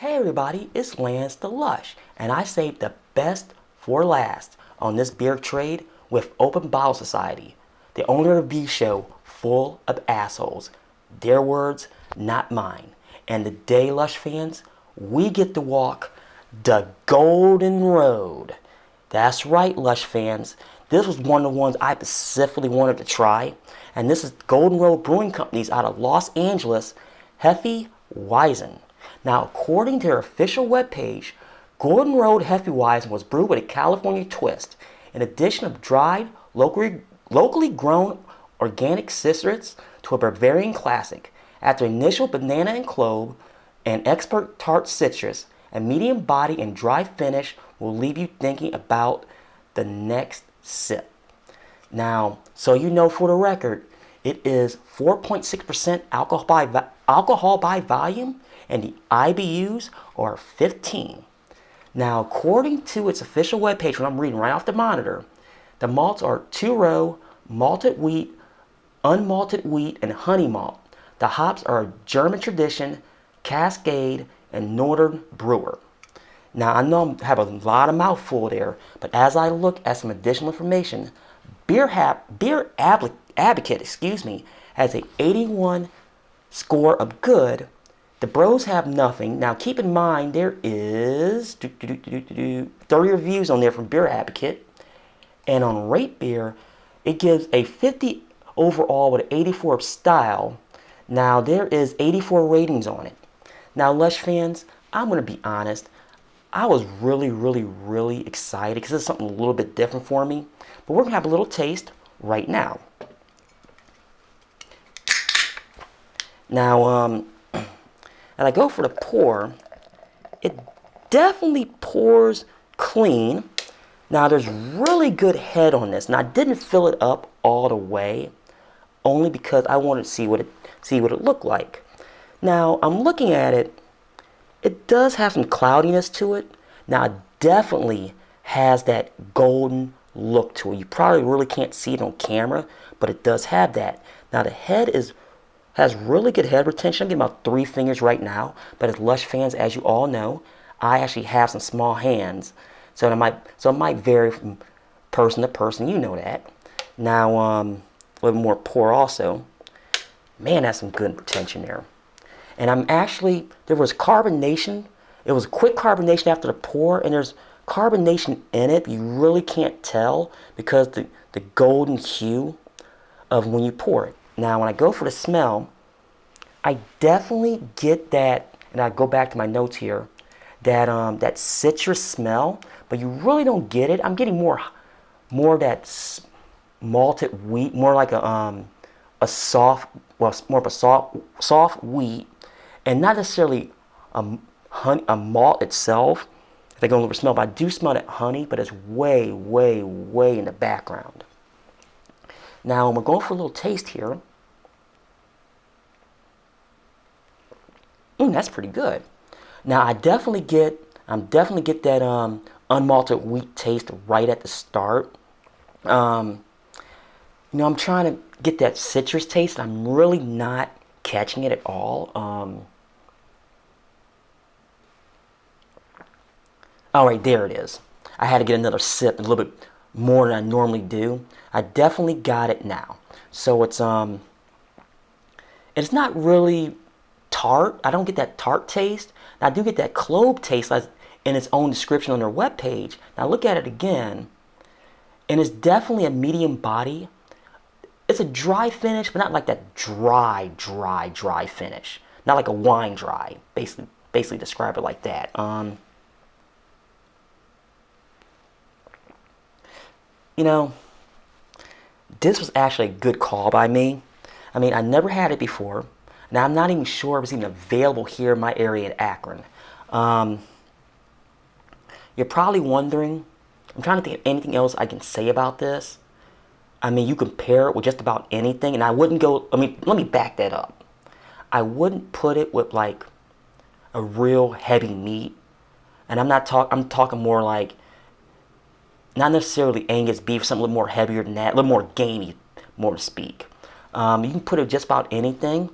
Hey everybody, it's Lance the Lush, and I saved the best for last on this beer trade with Open Bottle Society, the only review show full of assholes. Their words, not mine. And today, Lush fans, we get to walk the golden road. That's right, Lush fans. This was one of the ones I specifically wanted to try, and this is Golden Road Brewing Company's out of Los Angeles, Hefeweizen. Now, according to their official webpage, Golden Road Hefeweizen was brewed with a California twist. In addition of dried, locally grown organic citrus to a Bavarian classic. After initial banana and clove and expert tart citrus, a medium body and dry finish will leave you thinking about the next sip. Now, so you know for the record, it is 4.6% alcohol by volume, and the IBUs are 15. Now, according to its official webpage, when I'm reading right off the monitor, the malts are 2-row, malted wheat, unmalted wheat, and honey malt. The hops are German Tradition, Cascade, and Northern Brewer. Now, I know I have a lot of mouthful there, but as I look at some additional information, Beer Advocate, has a 81 score of good. The bros have nothing. Now, keep in mind, there is 30 reviews on there from Beer Advocate. And on Rate Beer, it gives a 50 overall with an 84 of style. Now, there is 84 ratings on it. Now, Lush fans, I'm going to be honest. I was really excited because it's something a little bit different for me. But we're going to have a little taste right now. Now, as I go for the pour, it definitely pours clean. Now, there's really good head on this. Now, I didn't fill it up all the way, only because I wanted to see what it looked like. Now, I'm looking at it. It does have some cloudiness to it. Now, it definitely has that golden look to it. You probably really can't see it on camera, but it does have that. Now, the head has really good head retention. I'm getting about 3 fingers right now. But as Lush fans, as you all know, I actually have some small hands. So it might vary from person to person. You know that. Now, a little more pour also. Man, that's some good retention there. And there was carbonation. It was quick carbonation after the pour, and there's carbonation in it. You really can't tell because the golden hue of when you pour it. Now, when I go for the smell, I definitely get that, and I go back to my notes here, that citrus smell, but you really don't get it. I'm getting more of that malted wheat, more like more of a soft wheat, and not necessarily a malt itself. If I go over smell, but I do smell that honey, but it's way in the background. Now, we're going for a little taste here. That's pretty good. Now, I definitely get that unmalted wheat taste right at the start. I'm trying to get that citrus taste, and I'm really not catching it at all. All right, there it is. I had to get another sip, a little bit more than I normally do. I definitely got it now. So it's not really tart. I don't get that tart taste. I do get that clove taste in its own description on their webpage. Now look at it again, and it's definitely a medium body. It's a dry finish, but not like that dry finish. Not like a wine dry. Basically describe it like that. This was actually a good call by me. I mean, I never had it before. Now, I'm not even sure if it's even available here in my area in Akron. You're probably wondering, I'm trying to think of anything else I can say about this. I mean, you compare it with just about anything, and I wouldn't go, let me back that up. I wouldn't put it with like a real heavy meat. And I'm talking more like, not necessarily Angus beef, something a little more heavier than that, a little more gamey, more to speak. You can put it just about anything.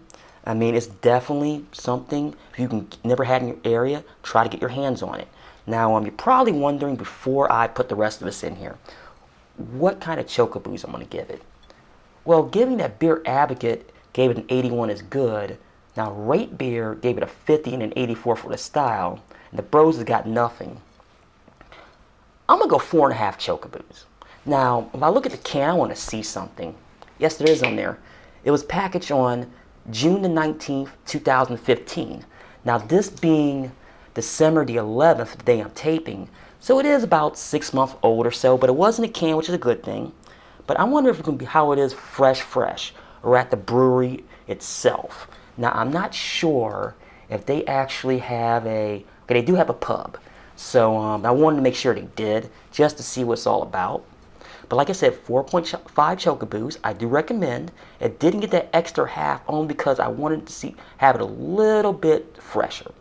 I mean, it's definitely something, if you can never had in your area, try to get your hands on it. Now, you're probably wondering before I put the rest of this in here, what kind of chocoboos I'm going to give it. Well, given that Beer Advocate gave it an 81 is good, now Rate Beer gave it a 50 and an 84 for the style, and the Bros has got nothing. I'm going to go 4.5 chocoboos. Now, if I look at the can, I want to see something. Yes, there is on there. It was packaged on June the 19th, 2015. Now, this being December the 11th, the day I'm taping, so it is about 6 months old or so, but it was in a can, which is a good thing. But I wonder if it can be how it is fresh, or at the brewery itself. Now, I'm not sure if they actually have okay, they do have a pub. So I wanted to make sure they did, just to see what it's all about. But like I said, 4.5 chocoboos, I do recommend. It didn't get that extra half only because I wanted to have it a little bit fresher.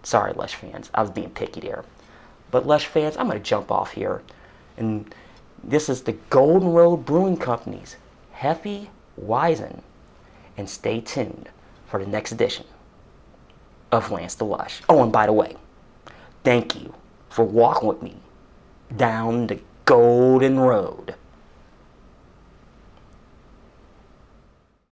Sorry, Lush fans, I was being picky there. But Lush fans, I'm going to jump off here. And this is the Golden Road Brewing Company's Hefeweizen. And stay tuned for the next edition of Lance the Lush. Oh, and by the way, thank you for walking with me down the Golden Road.